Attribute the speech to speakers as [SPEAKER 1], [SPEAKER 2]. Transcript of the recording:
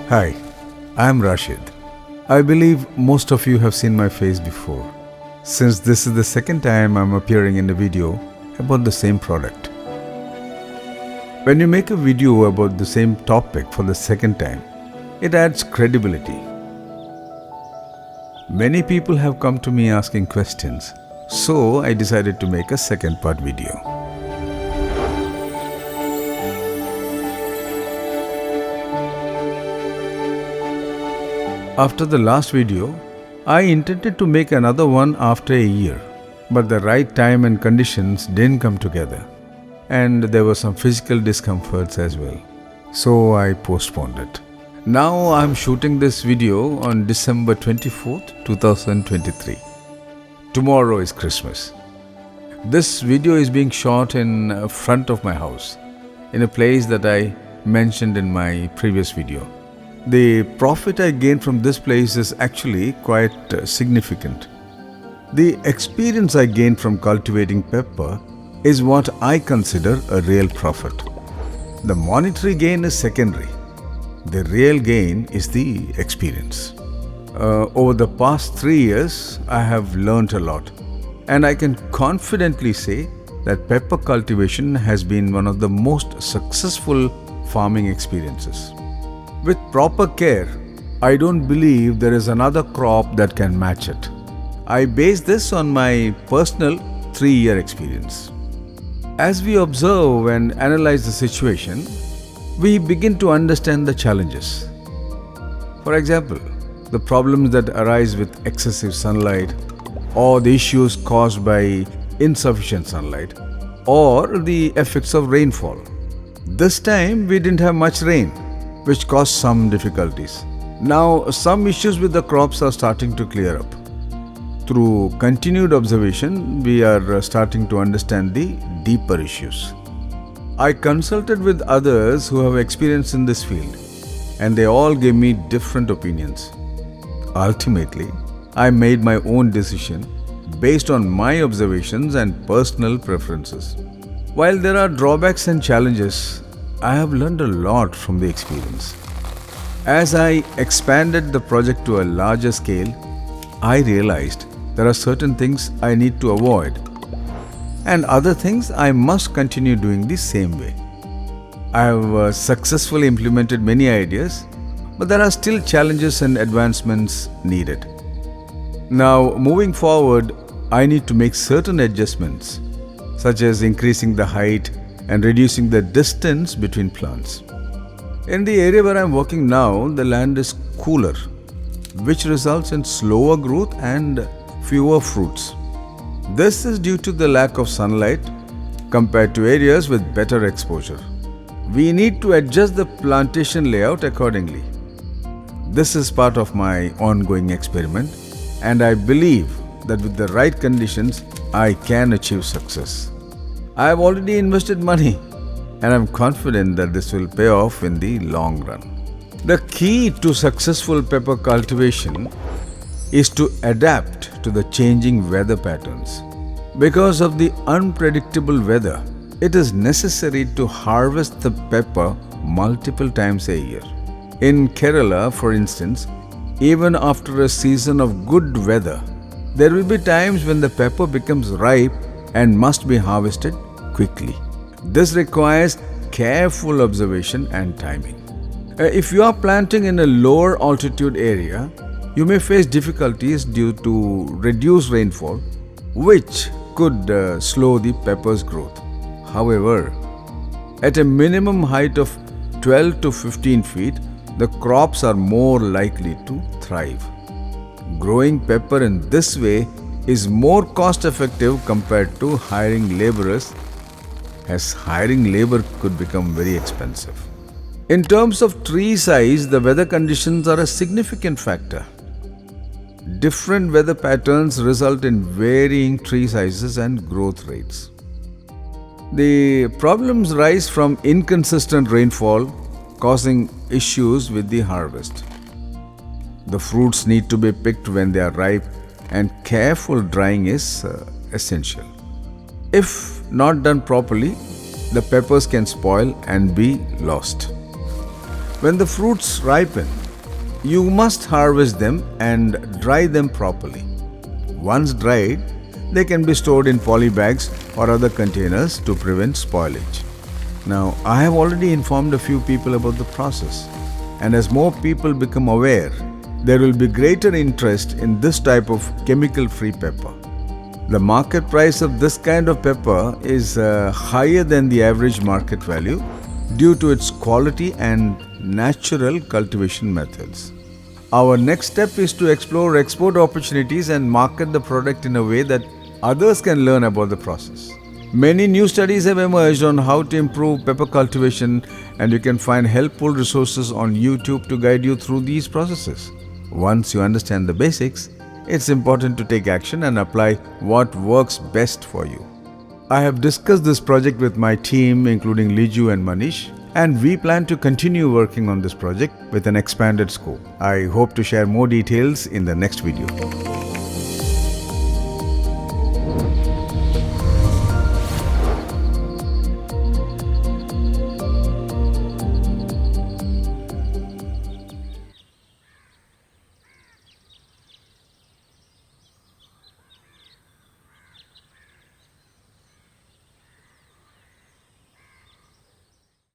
[SPEAKER 1] Hi, I'm Rashid. I believe most of you have seen my face before, since this is the second time I'm appearing in a video about the same product. When you make a video about the same topic for the second time, it adds credibility. Many people have come to me asking questions, so I decided to make a second part video. After the last video, I intended to make another one after a year, but the right time and conditions didn't come together, and there were some physical discomforts as well, so I postponed it. Now I'm shooting this video on December 24th, 2023. Tomorrow is Christmas. This video is being shot in front of my house, in a place that I mentioned in my previous video. The profit I gained from this place is actually quite significant. The experience I gained from cultivating pepper is what I consider a real profit. The monetary gain is secondary. The real gain is the experience. Over the past 3 years, I have learned a lot, and I can confidently say that pepper cultivation has been one of the most successful farming experiences. With proper care, I don't believe there is another crop that can match it. I base this on my personal 3-year experience. As we observe and analyze the situation, we begin to understand the challenges. For example, the problems that arise with excessive sunlight, or the issues caused by insufficient sunlight, or the effects of rainfall. This time we didn't have much rain, which caused some difficulties. Now, some issues with the crops are starting to clear up. Through continued observation, we are starting to understand the deeper issues. I consulted with others who have experience in this field, and they all gave me different opinions. Ultimately, I made my own decision based on my observations and personal preferences. While there are drawbacks and challenges, I have learned a lot from the experience. As I expanded the project to a larger scale, I realized there are certain things I need to avoid, and other things I must continue doing the same way. I have successfully implemented many ideas, but there are still challenges and advancements needed. Now, moving forward, I need to make certain adjustments, such as increasing the height and reducing the distance between plants. In the area where I am working now, the land is cooler, which results in slower growth and fewer fruits. This is due to the lack of sunlight compared to areas with better exposure. We need to adjust the plantation layout accordingly. This is part of my ongoing experiment, and I believe that with the right conditions, I can achieve success. I have already invested money, and I'm confident that this will pay off in the long run. The key to successful pepper cultivation is to adapt to the changing weather patterns. Because of the unpredictable weather, it is necessary to harvest the pepper multiple times a year. In Kerala, for instance, even after a season of good weather, there will be times when the pepper becomes ripe and must be harvested quickly. This requires careful observation and timing. If you are planting in a lower altitude area, you may face difficulties due to reduced rainfall, which could slow the pepper's growth. However, at a minimum height of 12 to 15 feet, the crops are more likely to thrive. Growing pepper in this way is more cost effective compared to hiring laborers, as hiring labor could become very expensive. In terms of tree size, the weather conditions are a significant factor. Different weather patterns result in varying tree sizes and growth rates. The problems rise from inconsistent rainfall, causing issues with the harvest. The fruits need to be picked when they are ripe, and careful drying is essential. If not done properly, the peppers can spoil and be lost. When the fruits ripen, You must harvest them and dry them properly. Once dried, they can be stored in poly bags or other containers to prevent spoilage. Now, I have already informed a few people about the process, and as more people become aware, there will be greater interest in this type of chemical-free pepper. The market price of this kind of pepper is higher than the average market value due to its quality and natural cultivation methods. Our next step is to explore export opportunities and market the product in a way that others can learn about the process. Many new studies have emerged on how to improve pepper cultivation, and you can find helpful resources on YouTube to guide you through these processes. Once you understand the basics, it's important to take action and apply what works best for you. I have discussed this project with my team, including Liju and Manish, and we plan to continue working on this project with an expanded scope. I hope to share more details in the next video.